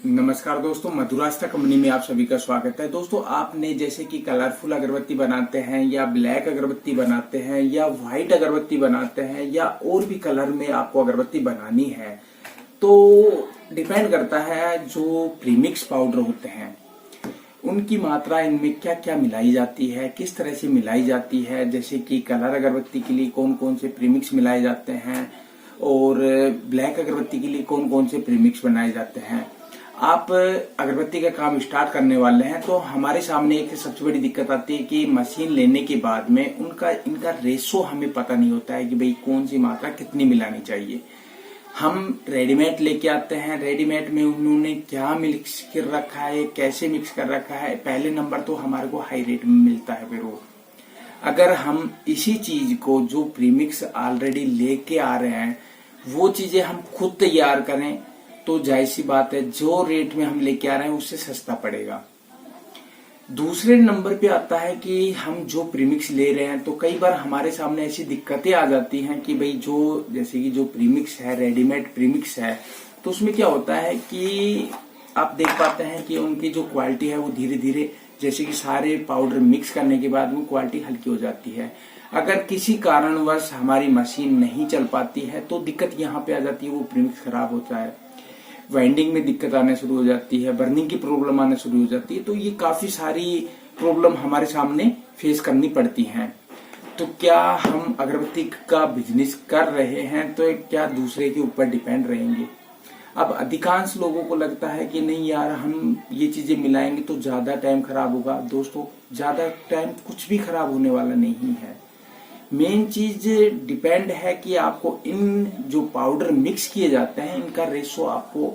नमस्कार दोस्तों, मधुरास्ता कंपनी में आप सभी का स्वागत है। दोस्तों, आपने जैसे कि कलरफुल अगरबत्ती बनाते हैं या ब्लैक अगरबत्ती बनाते हैं या व्हाइट अगरबत्ती बनाते हैं या और भी कलर में आपको अगरबत्ती बनानी है, तो डिपेंड करता है जो प्रीमिक्स पाउडर होते हैं उनकी मात्रा इनमें क्या क्या मिलाई जाती है, किस तरह से मिलाई जाती है। जैसे कि कलर अगरबत्ती के लिए कौन कौन से प्रीमिक्स मिलाए जाते हैं और ब्लैक अगरबत्ती के लिए कौन कौन से प्रीमिक्स बनाए जाते हैं। आप अगरबत्ती का काम स्टार्ट करने वाले हैं तो हमारे सामने एक सबसे बड़ी दिक्कत आती है कि मशीन लेने के बाद में इनका रेशो हमें पता नहीं होता है कि भाई कौन सी मात्रा कितनी मिलानी चाहिए। हम रेडीमेड लेके आते हैं, रेडीमेड में उन्होंने क्या मिक्स कर रखा है, कैसे मिक्स कर रखा है। पहले नंबर तो हमारे को हाई रेट में मिलता है। फिर वो अगर हम इसी चीज को जो प्रीमिक्स ऑलरेडी लेके आ रहे हैं वो चीजें हम खुद तैयार करें तो जाहिर सी बात है जो रेट में हम लेके आ रहे हैं उससे सस्ता पड़ेगा। दूसरे नंबर पे आता है कि हम जो प्रीमिक्स ले रहे हैं तो कई बार हमारे सामने ऐसी दिक्कतें आ जाती हैं कि भाई जैसे कि जो प्रीमिक्स है, रेडीमेड प्रीमिक्स है, तो उसमें क्या होता है कि आप देख पाते हैं कि उनकी जो क्वालिटी है वो धीरे धीरे, जैसे कि सारे पाउडर मिक्स करने के बाद वो क्वालिटी हल्की हो जाती है। अगर किसी कारणवश हमारी मशीन नहीं चल पाती है तो दिक्कत यहाँ पे आ जाती है, वो प्रीमिक्स खराब होता है, वाइंडिंग में दिक्कत आने शुरू हो जाती है, बर्निंग की प्रॉब्लम आने शुरू हो जाती है। तो ये काफी सारी प्रॉब्लम हमारे सामने फेस करनी पड़ती हैं। तो क्या हम अगरबत्ती का बिजनेस कर रहे हैं तो क्या दूसरे के ऊपर डिपेंड रहेंगे? अब अधिकांश लोगों को लगता है कि नहीं यार, हम ये चीजें मिलाएंगे तो ज्यादा टाइम खराब होगा। दोस्तों, ज्यादा टाइम कुछ भी खराब होने वाला नहीं है। मेन चीज डिपेंड है कि आपको इन जो पाउडर मिक्स किए जाते हैं इनका रेशो आपको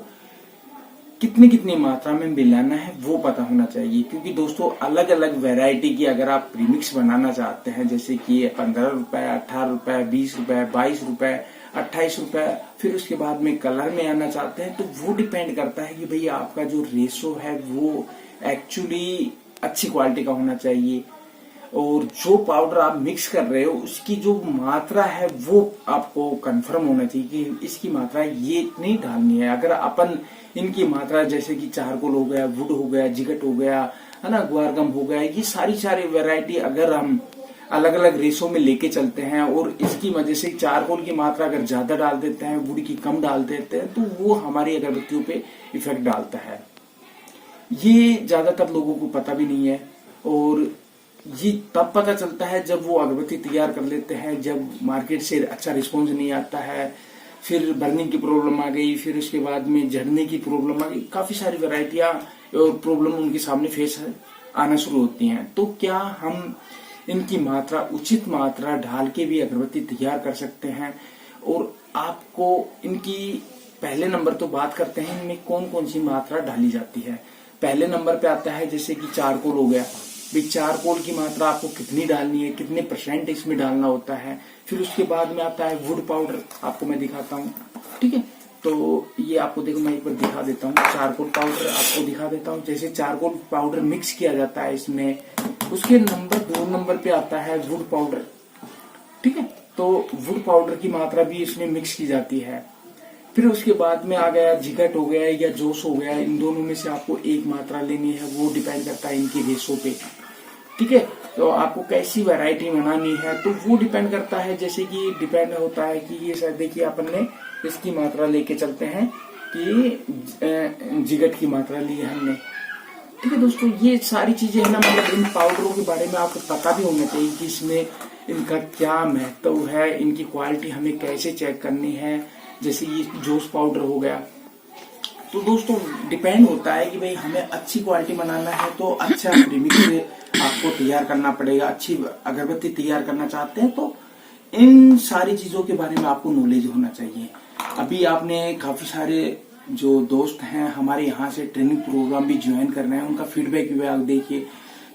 कितनी कितनी मात्रा में मिलाना है वो पता होना चाहिए। क्योंकि दोस्तों, अलग अलग वैरायटी की अगर आप प्रीमिक्स बनाना चाहते हैं, जैसे कि 15 रुपए, 18 रुपए, 20 रुपए, 22 रुपए, 28 रुपए, फिर उसके बाद में कलर में आना चाहते हैं, तो वो डिपेंड करता है कि भाई आपका जो रेशो है वो एक्चुअली अच्छी क्वालिटी का होना चाहिए और जो पाउडर आप मिक्स कर रहे हो उसकी जो मात्रा है वो आपको कंफर्म होना चाहिए कि इसकी मात्रा ये इतनी डालनी है। अगर अपन इनकी मात्रा जैसे कि चारकोल हो गया, वुड हो गया, जिगट हो गया, है ना, ग्वारगम हो गया, ये सारी वैरायटी अगर हम अलग अलग रेशो में लेके चलते हैं और इसकी वजह से चारकोल की मात्रा अगर ज्यादा डाल देते हैं, वुड की कम डाल देते हैं, तो वो हमारी अगरबत्तियों पे इफेक्ट डालता है। ये ज्यादातर लोगों को पता भी नहीं है और ये तब पता चलता है जब वो अगरबत्ती तैयार कर लेते हैं, जब मार्केट से अच्छा रिस्पॉन्स नहीं आता है, फिर बर्निंग की प्रॉब्लम आ गई, फिर उसके बाद में झड़ने की प्रॉब्लम आ गई, काफी सारी वैरायटियां और प्रॉब्लम उनके सामने फेस आना शुरू होती हैं। तो क्या हम इनकी मात्रा, उचित मात्रा डाल के भी अगरबत्ती तैयार कर सकते हैं? और आपको इनकी पहले नंबर तो बात करते हैं इनमें कौन कौन सी मात्रा डाली जाती है। पहले नंबर पे आता है जैसे कि चारकोल हो गया, भाई चारकोल की मात्रा आपको कितनी डालनी है, कितने परसेंट इसमें डालना होता है। फिर उसके बाद में आता है वुड पाउडर, आपको मैं दिखाता हूँ, ठीक है। तो ये आपको देखो, मैं एक बार दिखा देता हूँ, चारकोल पाउडर आपको दिखा देता हूँ। जैसे चारकोल पाउडर मिक्स किया जाता है इसमें, उसके नंबर 2 नंबर पे आता है वुड पाउडर, ठीक है। तो वुड पाउडर की मात्रा भी इसमें मिक्स की जाती है। फिर उसके बाद में आ गया जिगट हो गया या जोश हो गया, इन दोनों में से आपको एक मात्रा लेनी है, वो डिपेंड करता है इनकी रेशो पे, ठीक है। तो आपको कैसी वैरायटी बनानी है तो वो डिपेंड करता है। जैसे कि डिपेंड होता है कि ये शायद देखिए अपन ने इसकी मात्रा लेके चलते हैं कि जिगट की मात्रा ली है हमने, ठीक है। दोस्तों, ये सारी चीजें है ना, मतलब इन पाउडरों के बारे में आपको पता भी होना चाहिए कि इसमें इनका क्या महत्व है, इनकी क्वालिटी हमें कैसे चेक करनी है। जैसे ये जोश पाउडर हो गया, तो दोस्तों डिपेंड होता है कि भाई हमें अच्छी क्वालिटी बनाना है तो अच्छा प्रीमिक्स आपको तैयार करना पड़ेगा। अच्छी अगरबत्ती तैयार करना चाहते हैं तो इन सारी चीजों के बारे में आपको नॉलेज होना चाहिए। अभी आपने काफी सारे जो दोस्त हैं हमारे यहाँ से ट्रेनिंग प्रोग्राम भी ज्वाइन कर रहे हैं, उनका फीडबैक भी आप देखिए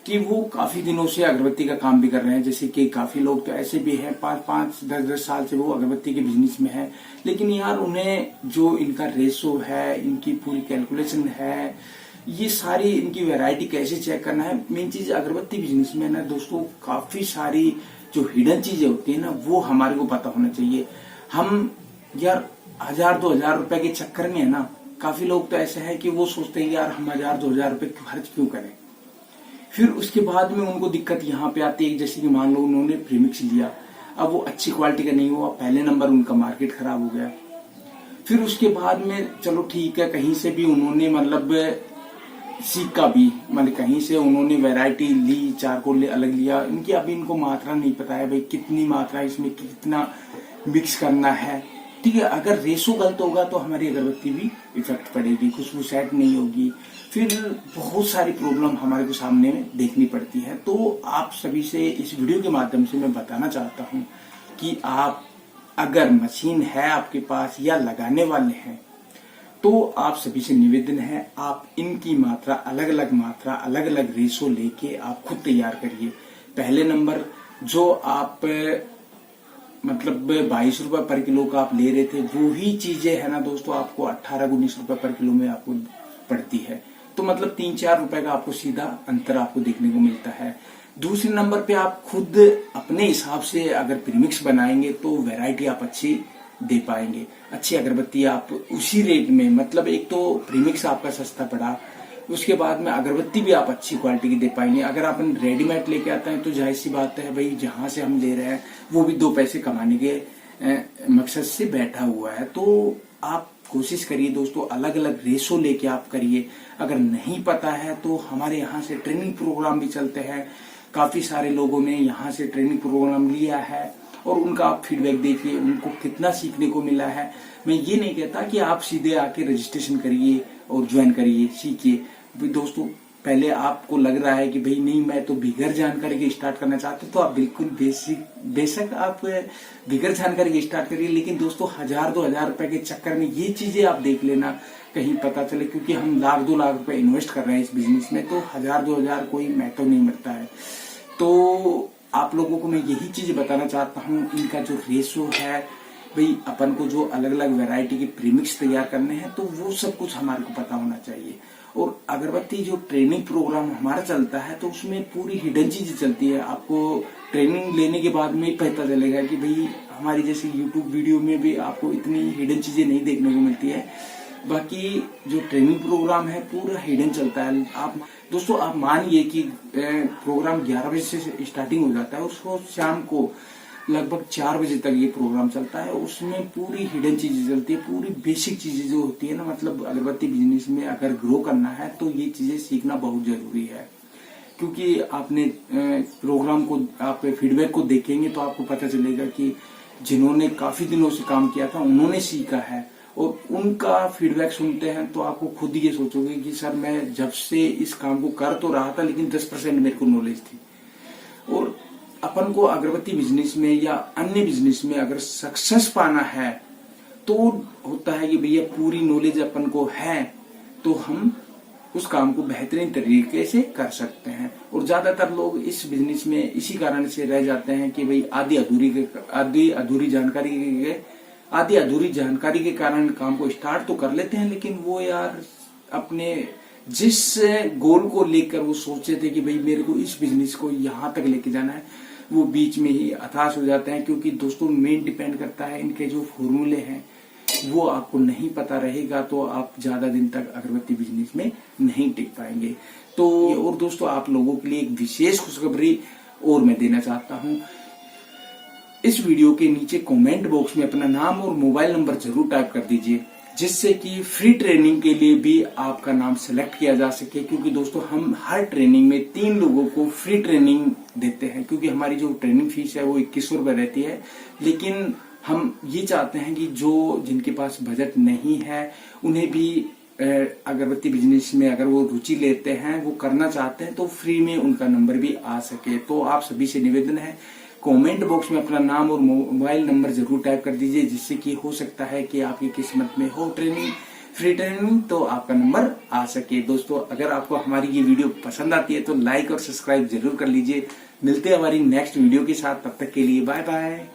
कि वो काफी दिनों से अगरबत्ती का काम भी कर रहे हैं। जैसे कि काफी लोग तो ऐसे भी हैं 5-5, 10-10 साल से वो अगरबत्ती के बिजनेस में है, लेकिन यार उन्हें जो इनका रेशो है, इनकी पूरी कैलकुलेशन है, ये सारी इनकी वैरायटी कैसे चेक करना है। मेन चीज अगरबत्ती बिजनेस में ना दोस्तों, काफी सारी जो हिडन चीजें होती है ना वो हमारे को पता होना चाहिए। हम यार 1000-2000 रुपए के चक्कर में है ना काफी लोग तो ऐसे हैं कि वो सोचते हैं यार हम 1000-2000 रुपए खर्च क्यों करें। फिर उसके बाद में उनको दिक्कत यहाँ पे आती है, जैसे कि मान लो उन्होंने प्रीमिक्स लिया, अब वो अच्छी क्वालिटी का नहीं हुआ, पहले नंबर उनका मार्केट खराब हो गया। फिर उसके बाद में चलो ठीक है, कहीं से भी उन्होंने मतलब सीखा भी, मतलब कहीं से उन्होंने वैरायटी ली, चारकोल अलग लिया, इनकी अभी इनको मात्रा नहीं पता है भाई कितनी मात्रा इसमें कितना मिक्स करना है, ठीक है। अगर रेशो गलत होगा तो हमारी अगरबत्ती भी इफेक्ट पड़ेगी, खुशबू सेट नहीं होगी, फिर बहुत सारी प्रॉब्लम हमारे को सामने देखनी पड़ती है। तो आप सभी से इस वीडियो के माध्यम से मैं बताना चाहता हूं कि आप अगर मशीन है आपके पास या लगाने वाले हैं तो आप सभी से निवेदन है, आप इनकी मात्रा अलग अलग रेशो लेके आप खुद तैयार करिए। पहले नंबर जो आप मतलब 22 रुपए पर किलो का आप ले रहे थे, वो ही चीजें है ना दोस्तों आपको 18-19 रुपए पर किलो में आपको पड़ती है, तो मतलब 3-4 रुपए का आपको सीधा अंतर आपको देखने को मिलता है। दूसरे नंबर पे आप खुद अपने हिसाब से अगर प्रीमिक्स बनाएंगे तो वैरायटी आप अच्छी दे पाएंगे, अच्छी अगरबत्ती आप उसी रेट में, मतलब एक तो प्रीमिक्स आपका सस्ता पड़ा, उसके बाद में अगरबत्ती भी आप अच्छी क्वालिटी की दे पाएंगे। अगर आप रेडीमेड लेके आते हैं तो जाहिर सी बात है भाई, जहां से हम ले रहे हैं वो भी 2 पैसे कमाने के मकसद से बैठा हुआ है। तो आप कोशिश करिए दोस्तों, अलग अलग रेशो लेके आप करिए। अगर नहीं पता है तो हमारे यहाँ से ट्रेनिंग प्रोग्राम भी चलते हैं, काफी सारे लोगों ने यहाँ से ट्रेनिंग प्रोग्राम लिया है और उनका आप फीडबैक देखिए, उनको कितना सीखने को मिला है। मैं ये नहीं कहता कि आप सीधे आके रजिस्ट्रेशन करिए और ज्वाइन करिए, सीखिए। दोस्तों पहले आपको लग रहा है कि भाई नहीं मैं तो बिगर जानकारी के स्टार्ट करना चाहते, तो आप बिल्कुल बेशक आप बिगर जानकारी के स्टार्ट करिए, लेकिन दोस्तों 1000-2000 रुपए के चक्कर में ये चीजें आप देख लेना, कहीं पता चले, क्योंकि हम 1-2 लाख रुपए इन्वेस्ट कर रहे हैं इस बिजनेस में, तो 1000-2000 कोई मैटर नहीं मिलता है। तो आप लोगों को मैं यही चीज बताना चाहता हूँ, इनका जो रेशो है भाई, अपन को जो अलग अलग वैरायटी के प्रीमिक्स तैयार करने हैं तो वो सब कुछ हमारे को पता होना चाहिए। और अगरबत्ती जो ट्रेनिंग प्रोग्राम हमारा चलता है तो उसमें पूरी हिडन चीजें चलती है, आपको ट्रेनिंग लेने के बाद में पता चलेगा कि भाई हमारी जैसे यूट्यूब वीडियो में भी आपको इतनी हिडन चीजें नहीं देखने को मिलती है। बाकी जो ट्रेनिंग प्रोग्राम है पूरा हिडन चलता है। आप दोस्तों आप मानिए कि प्रोग्राम 11 बजे से स्टार्टिंग हो जाता है और उसको शाम को लगभग 4 बजे तक ये प्रोग्राम चलता है। उसमें पूरी हिडन चीजें चलती है, पूरी बेसिक चीजें जो होती है ना, मतलब अगरबत्ती बिजनेस में अगर ग्रो करना है तो ये चीजें सीखना बहुत जरूरी है। क्योंकि आपने प्रोग्राम को, आप फीडबैक को देखेंगे तो आपको पता चलेगा कि जिन्होंने काफी दिनों से काम किया था उन्होंने सीखा है, और उनका फीडबैक सुनते हैं तो आपको खुद ये सोचोगे कि सर मैं जब से इस काम को कर तो रहा था लेकिन 10% मेरे को नॉलेज थी। और अपन को अगरबत्ती बिजनेस में या अन्य बिजनेस में अगर सक्सेस पाना है तो होता है कि भैया पूरी नॉलेज अपन को है तो हम उस काम को बेहतरीन तरीके से कर सकते हैं। और ज्यादातर लोग इस बिजनेस में इसी कारण से रह जाते हैं कि भाई आधी अधूरी जानकारी के कारण काम को स्टार्ट तो कर लेते हैं, लेकिन वो यार अपने जिस गोल को लेकर वो सोचे थे कि भाई मेरे को इस बिजनेस को यहाँ तक लेके जाना है, वो बीच में ही हताश हो जाते हैं। क्योंकि दोस्तों मेन डिपेंड करता है इनके जो फॉर्मूले हैं वो आपको नहीं पता रहेगा तो आप ज्यादा दिन तक अगरबत्ती बिजनेस में नहीं टिक पाएंगे। तो और दोस्तों आप लोगों के लिए एक विशेष खुशखबरी और मैं देना चाहता हूँ। इस वीडियो के नीचे कमेंट बॉक्स में अपना नाम और मोबाइल नंबर जरूर टाइप कर दीजिए, जिससे कि फ्री ट्रेनिंग के लिए भी आपका नाम सेलेक्ट किया जा सके। क्योंकि दोस्तों हम हर ट्रेनिंग में 3 लोगों को फ्री ट्रेनिंग देते हैं, क्योंकि हमारी जो ट्रेनिंग फीस है वो 2100 रुपए रहती है। लेकिन हम ये चाहते हैं कि जो जिनके पास बजट नहीं है उन्हें भी अगरबत्ती बिजनेस में अगर वो रुचि लेते हैं, वो करना चाहते हैं, तो फ्री में उनका नंबर भी आ सके। तो आप सभी से निवेदन है, कमेंट बॉक्स में अपना नाम और मोबाइल नंबर जरूर टाइप कर दीजिए, जिससे कि हो सकता है कि आपकी किस्मत में हो ट्रेनिंग, फ्री ट्रेनिंग, तो आपका नंबर आ सके। दोस्तों अगर आपको हमारी ये वीडियो पसंद आती है तो लाइक और सब्सक्राइब जरूर कर लीजिए। मिलते हैं हमारी नेक्स्ट वीडियो के साथ, तब तक के लिए बाय बाय।